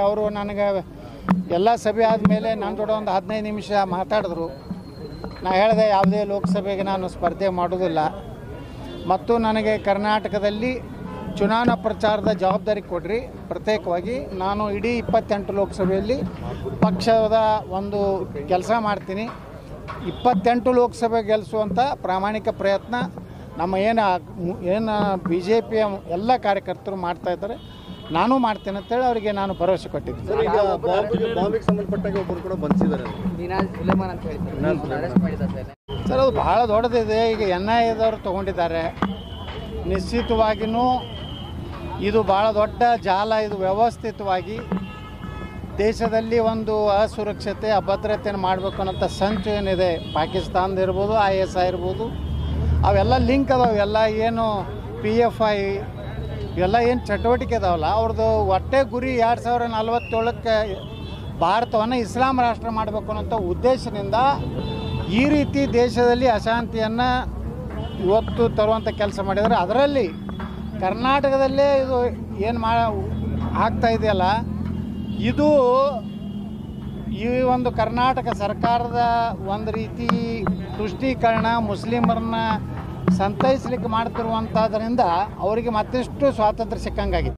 ಅವರು ನನಗೆ ಎಲ್ಲ ಸಭೆ ಆದಮೇಲೆ ನನ್ನ ಜೊತೆ ಒಂದು 15 ನಿಮಿಷ ಮಾತಾಡಿದ್ರು. ನಾ ಹೇಳಿದೆ ಯಾವುದೇ ಲೋಕಸಭೆಗೆ ನಾನು ಸ್ಪರ್ಧೆ ಮಾಡೋದಿಲ್ಲ ಮತ್ತು ನನಗೆ ಕರ್ನಾಟಕದಲ್ಲಿ ಚುನಾವಣಾ ಪ್ರಚಾರದ ಜವಾಬ್ದಾರಿ ಕೊಡ್ರಿ ಪ್ರತ್ಯೇಕವಾಗಿ. ನಾನು ಇಡೀ 28 ಲೋಕಸಭೆಯಲ್ಲಿ ಪಕ್ಷದ ಒಂದು ಕೆಲಸ ಮಾಡ್ತೀನಿ. 28 ಲೋಕಸಭೆ ಗೆಲ್ಲಿಸುವಂಥ ಪ್ರಾಮಾಣಿಕ ಪ್ರಯತ್ನ ನಮ್ಮ ಏನು BJPಯ ಎಲ್ಲ ಕಾರ್ಯಕರ್ತರು ಮಾಡ್ತಾಯಿದ್ದಾರೆ, ನಾನು ಮಾಡ್ತೇನೆ ಅಂತೇಳಿ ಅವರಿಗೆ ನಾನು ಭರವಸೆ ಕೊಟ್ಟಿದ್ದೆ. ಸರ್ ಅದು ಭಾಳ ದೊಡ್ಡದಿದೆ. ಈಗ NIAದವರು ತೊಗೊಂಡಿದ್ದಾರೆ. ನಿಶ್ಚಿತವಾಗಿಯೂ ಇದು ಭಾಳ ದೊಡ್ಡ ಜಾಲ. ಇದು ವ್ಯವಸ್ಥಿತವಾಗಿ ದೇಶದಲ್ಲಿ ಒಂದು ಅಸುರಕ್ಷತೆ ಅಭದ್ರತೆಯನ್ನು ಮಾಡಬೇಕು ಅನ್ನೋಂಥ ಸಂಚು ಏನಿದೆ, ಪಾಕಿಸ್ತಾನದ ಇರ್ಬೋದು, ISI ಇರ್ಬೋದು, ಅವೆಲ್ಲ ಲಿಂಕ್ ಅದಾವೆ. ಎಲ್ಲ ಏನು PFI ಇವೆಲ್ಲ ಏನು ಚಟುವಟಿಕೆ ಇದಾವಲ್ಲ, ಅವ್ರದ್ದು ಒಟ್ಟೆ ಗುರಿ 2047ಕ್ಕೆ ಭಾರತವನ್ನು ಇಸ್ಲಾಂ ರಾಷ್ಟ್ರ ಮಾಡಬೇಕು ಅನ್ನೋಂಥ ಉದ್ದೇಶದಿಂದ ಈ ರೀತಿ ದೇಶದಲ್ಲಿ ಅಶಾಂತಿಯನ್ನು ಇವತ್ತು ತರುವಂಥ ಕೆಲಸ ಮಾಡಿದರೆ, ಅದರಲ್ಲಿ ಕರ್ನಾಟಕದಲ್ಲೇ ಇದು ಏನು ಆಗ್ತಾ ಇದೆಯಲ್ಲ, ಇದು ಈ ಒಂದು ಕರ್ನಾಟಕ ಸರ್ಕಾರದ ಒಂದು ರೀತಿ ತುಷ್ಟೀಕರಣ, ಮುಸ್ಲಿಮರನ್ನ ಸಂತೈಸಲಿಕ್ಕೆ ಮಾಡ್ತಿರುವಂಥದ್ರಿಂದ ಅವರಿಗೆ ಮತ್ತಿಷ್ಟು ಸ್ವಾತಂತ್ರ್ಯ ಸಿಕ್ಕಂಗಾಗಿದೆ.